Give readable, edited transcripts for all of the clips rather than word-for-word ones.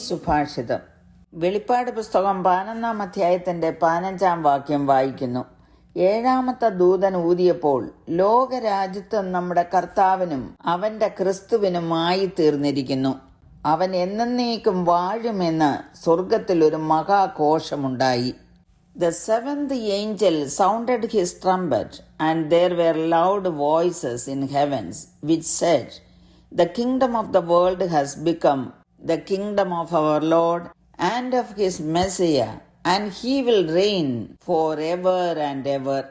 സുഭാഷിതം. വെളിപ്പാട് പുസ്തകം 11-ാം അധ്യായത്തിന്റെ 15-ാം വാക്യം വായിക്കുന്നു. ഏഴാമത്തെ ദൂതൻ ഊതിയപ്പോൾ ലോകരാജ്യത്വം നമ്മുടെ കർത്താവിനും അവന്റെ ക്രിസ്തുവിനുമായി തീർന്നിരിക്കുന്നു. അവൻ എന്നേക്കും വാഴുമെന്ന് സ്വർഗത്തിൽ ഒരു മഹാഘോഷമുണ്ടായി. The seventh angel sounded his trumpet, and there were loud voices in heavens, which said, The kingdom of the world has become the kingdom of our Lord and of his Messiah, and he will reign forever and ever.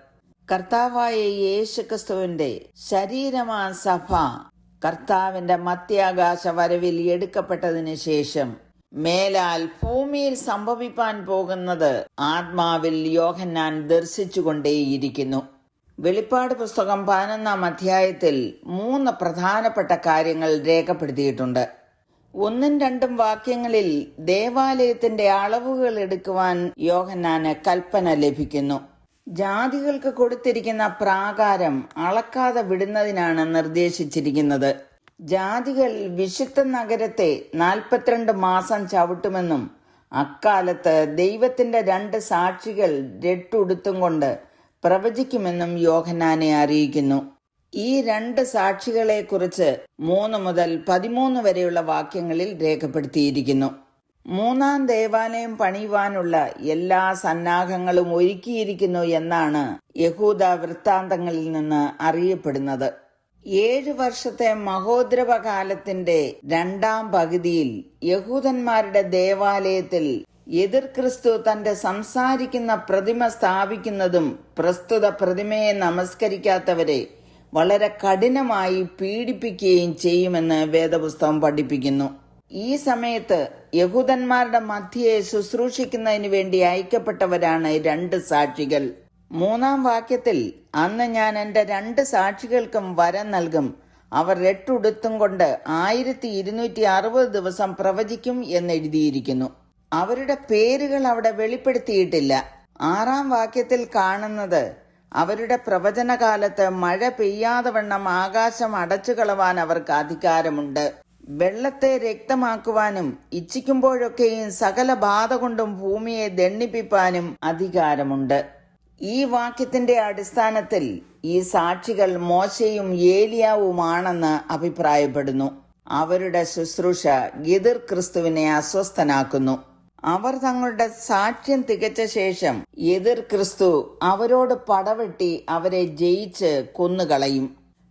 കർത്താവായ യേശുക്രിസ്തുവിന്റെ ശരീരമാ സഭ കർത്താവിന്റെ മധ്യാകാശ വരവിൽ എടുക്കപ്പെട്ടതിന് ശേഷം മേലാൽ ഭൂമിയിൽ സംഭവിപ്പാൻ പോകുന്നത് ആത്മാവിൽ യോഹന്നാൻ ദർശിച്ചുകൊണ്ടേയിരിക്കുന്നു. വെളിപ്പാട് പുസ്തകം 11-ാം അധ്യായത്തിൽ 3 പ്രധാനപ്പെട്ട കാര്യങ്ങൾ രേഖപ്പെടുത്തിയിട്ടുണ്ട്. 1-2 വാക്യങ്ങളിൽ ദേവാലയത്തിന്റെ അളവുകൾ എടുക്കുവാൻ യോഹന്നാന് കൽപ്പന ലഭിക്കുന്നു. ജാതികൾക്ക് കൊടുത്തിരിക്കുന്ന പ്രാകാരം അളക്കാതെ വിടുന്നതിനാണ് നിർദ്ദേശിച്ചിരിക്കുന്നത്. ജാതികൾ വിശുദ്ധ നഗരത്തെ 42 മാസം ചവിട്ടുമെന്നും അക്കാലത്ത് ദൈവത്തിന്റെ 2 സാക്ഷികൾ രട്ടുടുത്തും കൊണ്ട് പ്രവചിക്കുമെന്നും യോഹന്നാനെ അറിയിക്കുന്നു. ഈ 2 സാക്ഷികളെ കുറിച്ച് 3 മുതൽ 13 വരെയുള്ള വാക്യങ്ങളിൽ രേഖപ്പെടുത്തിയിരിക്കുന്നു. 3-ാം ദേവാലയം പണിയുവാനുള്ള എല്ലാ സന്നാഹങ്ങളും ഒരുക്കിയിരിക്കുന്നു എന്നാണ് യഹൂദ വൃത്താന്തങ്ങളിൽ നിന്ന് അറിയപ്പെടുന്നത്. 7 വർഷത്തെ മഹോദ്രവകാലത്തിന്റെ 2-ാം പകുതിയിൽ യഹൂദന്മാരുടെ ദേവാലയത്തിൽ എതിർ ക്രിസ്തു തന്റെ സംസാരിക്കുന്ന പ്രതിമ സ്ഥാപിക്കുന്നതും പ്രസ്തുത പ്രതിമയെ നമസ്കരിക്കാത്തവരെ വളരെ കഠിനമായി പീഡിപ്പിക്കുകയും ചെയ്യുമെന്ന് വേദപുസ്തകം പഠിപ്പിക്കുന്നു. ഈ സമയത്ത് യഹൂദന്മാരുടെ മധ്യയെ ശുശ്രൂഷിക്കുന്നതിന് വേണ്ടി അയക്കപ്പെട്ടവരാണ് 2 സാക്ഷികൾ. 3-ാം വാക്യത്തിൽ അന്ന് ഞാൻ എന്റെ 2 സാക്ഷികൾക്കും വരം നൽകും, അവർ രട്ടുടുത്തും കൊണ്ട് 1260 ദിവസം പ്രവചിക്കും എന്നെഴുതിയിരിക്കുന്നു. അവരുടെ പേരുകൾ അവിടെ വെളിപ്പെടുത്തിയിട്ടില്ല. 6-ാം വാക്യത്തിൽ കാണുന്നത് അവരുടെ പ്രവചനകാലത്ത് മഴ പെയ്യാതെ വണ്ണം ആകാശം അടച്ചുകളവാൻ അവർക്ക് അധികാരമുണ്ട്. വെള്ളത്തെ രക്തമാക്കുവാനും ഇച്ഛിക്കുമ്പോഴൊക്കെയും സകല ബാധ കൊണ്ടും ഭൂമിയെ ദണ്ഡിപ്പിപ്പാനും അധികാരമുണ്ട്. ഈ വാക്യത്തിന്റെ അടിസ്ഥാനത്തിൽ ഈ സാക്ഷികൾ മോശയും ഏലിയാവുമാണെന്ന് അഭിപ്രായപ്പെടുന്നു. അവരുടെ ശുശ്രൂഷ എതിർ ക്രിസ്തുവിനെ അസ്വസ്ഥനാക്കുന്നു. അവർ തങ്ങളുടെ സാക്ഷ്യം തികച്ച ശേഷം എതിർ ക്രിസ്തു അവരോട് പടവെട്ടി അവരെ ജയിച്ച് കൊന്നുകളയും.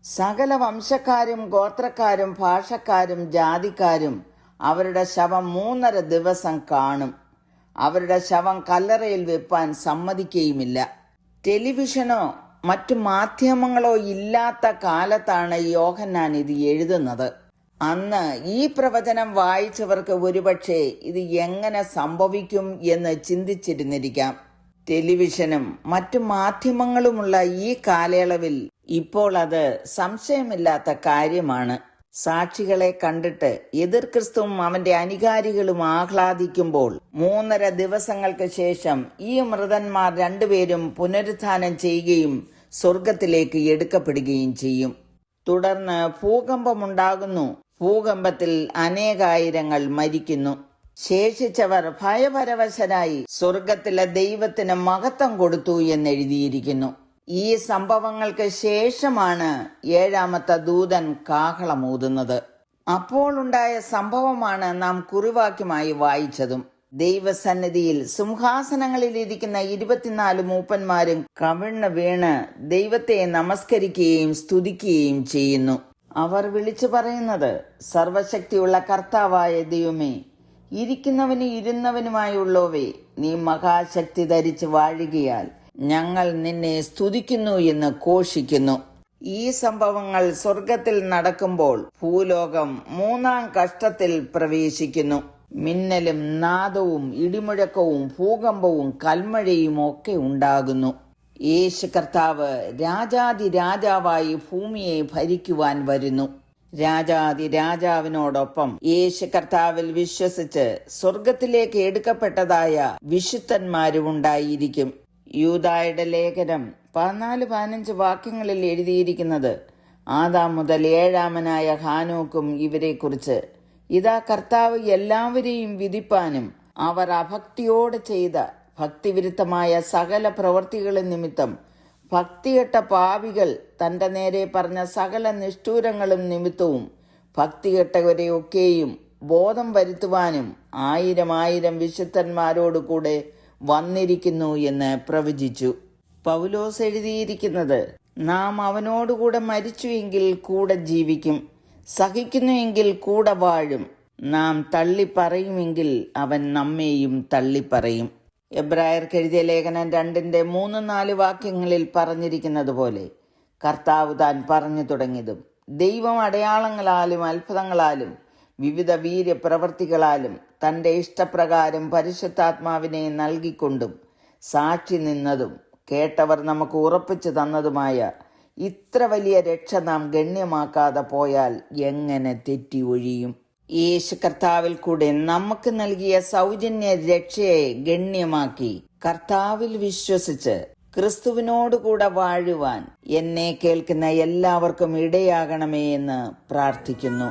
സകല വംശക്കാരും ഗോത്രക്കാരും ഭാഷക്കാരും ജാതിക്കാരും അവരുടെ ശവം 3.5 ദിവസം കാണും. അവരുടെ ശവം കല്ലറയിൽ വെപ്പാൻ സമ്മതിക്കുകയുമില്ല. ടെലിവിഷനോ മറ്റു മാധ്യമങ്ങളോ ഇല്ലാത്ത കാലത്താണ് യോഹന്നാൻ ഇത് എഴുതുന്നത്. അന്ന് ഈ പ്രവചനം വായിച്ചവർക്ക് ഒരുപക്ഷെ ഇത് എങ്ങനെ സംഭവിക്കും എന്ന് ചിന്തിച്ചിരുന്നിരിക്കാം. ടെലിവിഷനും മറ്റു മാധ്യമങ്ങളുമുള്ള ഈ കാലയളവിൽ ഇപ്പോൾ അത് സംശയമില്ലാത്ത കാര്യമാണ്. സാക്ഷികളെ കണ്ടിട്ട് എതിർ ക്രിസ്തുവും അവന്റെ അനുകാരികളും ആഹ്ലാദിക്കുമ്പോൾ 3.5 ദിവസങ്ങൾക്ക് ശേഷം ഈ മൃതന്മാർ 2 പേരും പുനരുത്ഥാനം ചെയ്യുകയും സ്വർഗത്തിലേക്ക് എടുക്കപ്പെടുകയും ചെയ്യും. തുടർന്ന് ഭൂകമ്പമുണ്ടാകുന്നു. ഭൂകമ്പത്തിൽ അനേകായിരങ്ങൾ മരിക്കുന്നു. ശേഷിച്ചവർ ഭയപരവശരായി സ്വർഗത്തിലെ ദൈവത്തിന് മഹത്വം കൊടുത്തു എന്നെഴുതിയിരിക്കുന്നു. ഈ സംഭവങ്ങൾക്ക് ശേഷമാണ് 7-ാമത്തെ ദൂതൻ കാഹളമൂതുന്നത്. അപ്പോൾ ഉണ്ടായ സംഭവമാണ് നാം കുറിവാക്യമായി വായിച്ചതും. ദൈവസന്നിധിയിൽ സിംഹാസനങ്ങളിലിരിക്കുന്ന 24 മൂപ്പന്മാരും കവിണ്ണ് വീണ് ദൈവത്തെ നമസ്കരിക്കുകയും സ്തുതിക്കുകയും ചെയ്യുന്നു. അവർ വിളിച്ചു പറയുന്നത്, സർവശക്തിയുള്ള കർത്താവായ ദൈവമേ, ഇരിക്കുന്നവനും ഇരുന്നവനുമായുള്ളവേ, നീ മഹാശക്തി ധരിച്ച് വാഴുകയാൽ ഞങ്ങൾ നിന്നെ സ്തുതിക്കുന്നു എന്ന് ഘോഷിക്കുന്നു. ഈ സംഭവങ്ങൾ സ്വർഗത്തിൽ നടക്കുമ്പോൾ ഭൂലോകം 3-ാം കഷ്ടത്തിൽ പ്രവേശിക്കുന്നു. മിന്നലും നാദവും ഇടിമുഴക്കവും ഭൂകമ്പവും കൽമഴയും ഒക്കെ ഉണ്ടാകുന്നു. യേശു കർത്താവ് രാജാതി രാജാവായി ഭൂമിയെ ഭരിക്കുവാൻ വരുന്നു. രാജാതി രാജാവിനോടൊപ്പം യേശു കർത്താവിൽ വിശ്വസിച്ച് സ്വർഗത്തിലേക്ക് എടുക്കപ്പെട്ടതായ വിശുദ്ധന്മാരും ഉണ്ടായിരിക്കും. യൂദായുടെ ലേഖനം 14-15 വാക്യങ്ങളിൽ എഴുതിയിരിക്കുന്നത് ആദാം മുതൽ 7-ാമനായ ഹാനോക്കും ഇവരെക്കുറിച്ച് ഇതാ കർത്താവ് എല്ലാവരെയും വിധിപ്പാനും അവർ അഭക്തിയോടെ ചെയ്ത ഭക്തിവിരുദ്ധമായ സകല പ്രവൃത്തികളും നിമിത്തം ഭക്തികെട്ട പാപികൾ തൻ്റെ നേരെ പറഞ്ഞ സകല നിഷ്ഠൂരങ്ങളും നിമിത്തവും ഭക്തികെട്ടവരെയൊക്കെയും ബോധം വരുത്തുവാനും 1000 വിശുദ്ധന്മാരോട് കൂടെ വന്നിരിക്കുന്നു എന്ന് പ്രവചിച്ചു. പൗലോസ് എഴുതിയിരിക്കുന്നത്, നാം അവനോടുകൂടെ മരിച്ചുവെങ്കിൽ കൂടെ ജീവിക്കും, സഹിക്കുന്നുവെങ്കിൽ കൂടെ വാഴും, നാം തള്ളിപ്പറയുമെങ്കിൽ അവൻ നമ്മെയും തള്ളിപ്പറയും. എബ്രായർക്ക് എഴുതിയ ലേഖനം 2:3-4 വാക്യങ്ങളിൽ പറഞ്ഞിരിക്കുന്നത് പോലെ കർത്താവ് താൻ പറഞ്ഞു തുടങ്ങിയതും ദൈവം അടയാളങ്ങളാലും അത്ഭുതങ്ങളാലും വിവിധ വീര്യപ്രവർത്തികളാലും തൻ്റെ ഇഷ്ടപ്രകാരം പരിശുദ്ധാത്മാവിനെ നൽകിക്കൊണ്ടും സാക്ഷി നിന്നതും കേട്ടവർ നമുക്ക് ഉറപ്പിച്ചു തന്നതുമായ ഇത്ര വലിയ രക്ഷ നാം ഗണ്യമാക്കാതെ പോയാൽ എങ്ങനെ തെറ്റി ഒഴിയും? യേശു കർത്താവിൽ കൂടെ നമുക്ക് നൽകിയ സൗജന്യ രക്ഷയെ ഗണ്യമാക്കി കർത്താവിൽ വിശ്വസിച്ച് ക്രിസ്തുവിനോടുകൂടെ വാഴുവാൻ എന്നെ കേൾക്കുന്ന എല്ലാവർക്കും ഇടയാകണമേ എന്ന് പ്രാർത്ഥിക്കുന്നു.